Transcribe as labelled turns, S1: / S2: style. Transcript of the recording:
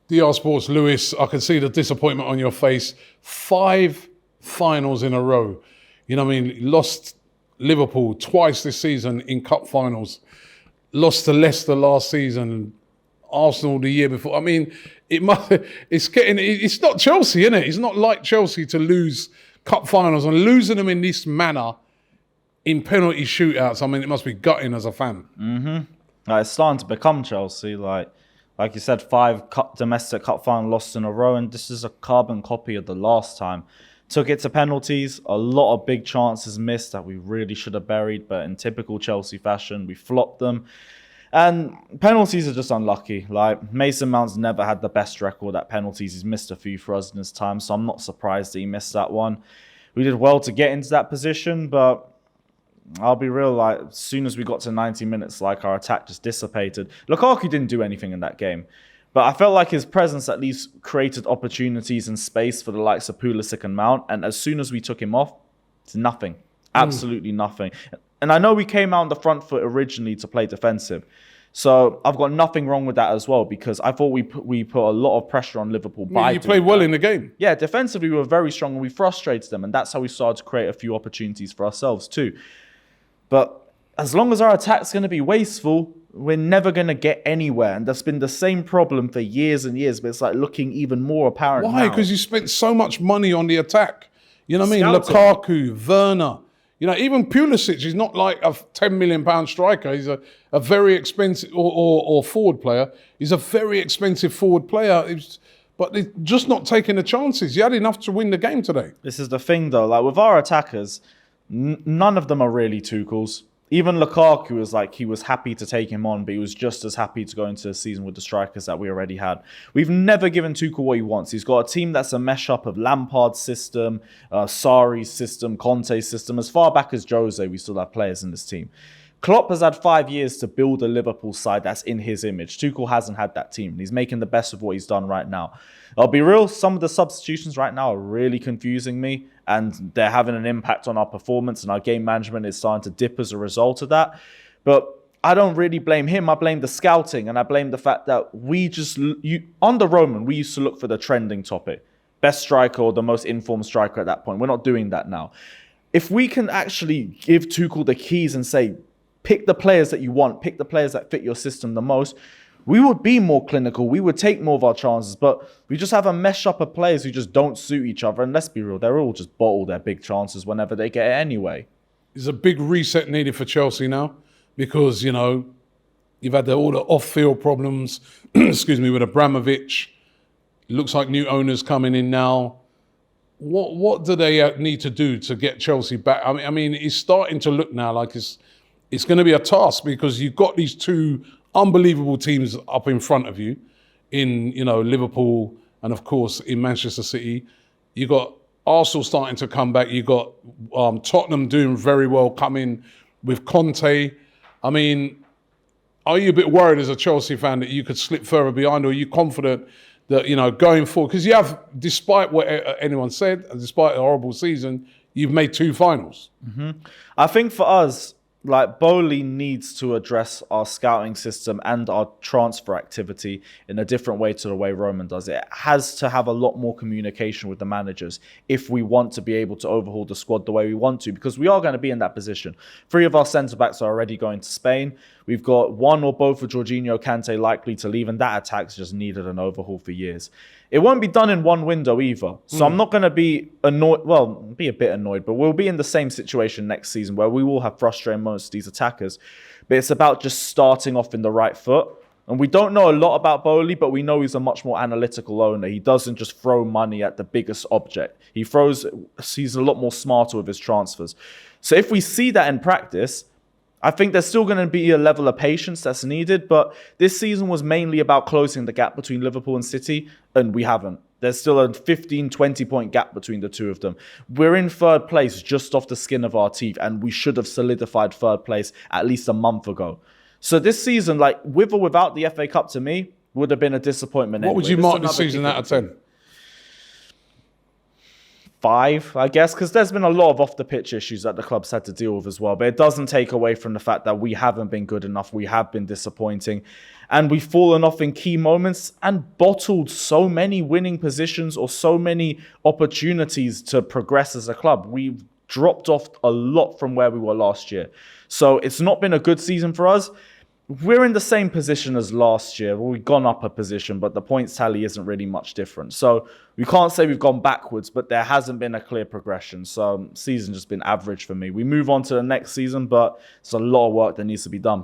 S1: DR Sports, Lewis, I can see the disappointment on your face. 5 finals in a row. You know what I mean? Lost Liverpool twice this season in cup finals. Lost to Leicester last season. Arsenal the year before. I mean, it's not Chelsea, is it? It's not like Chelsea to lose cup finals and losing them in this manner in penalty shootouts. I mean, it must be gutting as a fan.
S2: It's starting to become Chelsea. Like you said, 5 domestic cup final losses in a row, and this is a carbon copy of the last time. Took it to penalties, a lot of big chances missed that we really should have buried, but in typical Chelsea fashion, we flopped them. And penalties are just unlucky. Like, Mason Mount's never had the best record at penalties. He's missed a few for us in his time, so I'm not surprised that he missed that one. We did well to get into that position, but I'll be real, like, as soon as we got to 90 minutes, like, our attack just dissipated. Lukaku didn't do anything in that game, but I felt like his presence at least created opportunities and space for the likes of Pulisic and Mount, and as soon as we took him off, it's nothing. Absolutely nothing. And I know we came out on the front foot originally to play defensive, so I've got nothing wrong with that as well, because I thought we put a lot of pressure on Liverpool.
S1: You played well in the game.
S2: Yeah, defensively we were very strong and we frustrated them, and that's how we started to create a few opportunities for ourselves too. But as long as our attack's going to be wasteful, we're never going to get anywhere. And that's been the same problem for years and years, but it's like looking even more apparent.
S1: Why? Because you spent so much money on the attack. You know what I mean? Lukaku, Werner. You know, even Pulisic is not like a £10 million striker. He's a very expensive, or forward player. He's a very expensive forward player. But they're just not taking the chances. You had enough to win the game today.
S2: This is the thing, though. Like, with our attackers, none of them are really Tuchel's. Even Lukaku was like, he was happy to take him on, but he was just as happy to go into the season with the strikers that we already had. We've never given Tuchel what he wants. He's got a team that's a mesh-up of Lampard's system, Sarri's system, Conte's system. As far back as Jose, we still have players in this team. Klopp has had 5 years to build a Liverpool side that's in his image. Tuchel hasn't had that team, and he's making the best of what he's done right now. I'll be real, some of the substitutions right now are really confusing me, and they're having an impact on our performance, and our game management is starting to dip as a result of that. But I don't really blame him. I blame the scouting, and I blame the fact that under Roman, we used to look for the trending topic. Best striker or the most informed striker at that point. We're not doing that now. If we can actually give Tuchel the keys and say, pick the players that you want, pick the players that fit your system the most, we would be more clinical. We would take more of our chances, but we just have a mesh up of players who just don't suit each other. And let's be real, they're all just bottle their big chances whenever they get it anyway.
S1: There's a big reset needed for Chelsea now because, you know, you've had all the off-field problems, excuse me, with Abramovich. It looks like new owners coming in now. What do they need to do to get Chelsea back? I mean, it's starting to look now like it's going to be a task because you've got these 2 unbelievable teams up in front of you in, you know, Liverpool and, of course, in Manchester City. You got Arsenal starting to come back. You got Tottenham doing very well coming with Conte. I mean, are you a bit worried as a Chelsea fan that you could slip further behind, or are you confident that, you know, going forward, because you have, despite what anyone said, and despite a horrible season, you've made 2 finals.
S2: I think for us, like, Bowley needs to address our scouting system and our transfer activity in a different way to the way Roman does it. It has to have a lot more communication with the managers if we want to be able to overhaul the squad the way we want to, because we are going to be in that position. 3 of our centre-backs are already going to Spain. We've got 1 or both of Jorginho, Kante likely to leave, and that attack's just needed an overhaul for years. It won't be done in one window either. So I'm not going to be annoyed. Well, be a bit annoyed, but we'll be in the same situation next season where we will have frustrating moments to these attackers. But it's about just starting off in the right foot. And we don't know a lot about Bowley, but we know he's a much more analytical owner. He doesn't just throw money at the biggest object. He's a lot more smarter with his transfers. So if we see that in practice, I think there's still going to be a level of patience that's needed, but this season was mainly about closing the gap between Liverpool and City, and we haven't. There's still a 15, 20-point gap between the 2 of them. We're in 3rd place just off the skin of our teeth, and we should have solidified 3rd place at least a month ago. So this season, like, with or without the FA Cup, to me, would have been a disappointment.
S1: What would you mark this season out of 10?
S2: 5, I guess, because there's been a lot of off-the-pitch issues that the club's had to deal with as well. But it doesn't take away from the fact that we haven't been good enough. We have been disappointing. And we've fallen off in key moments and bottled so many winning positions or so many opportunities to progress as a club. We've dropped off a lot from where we were last year. So it's not been a good season for us. We're in the same position as last year. Well, we've gone up a position, but the points tally isn't really much different. So we can't say we've gone backwards, but there hasn't been a clear progression. So season's just been average for me. We move on to the next season, but it's a lot of work that needs to be done.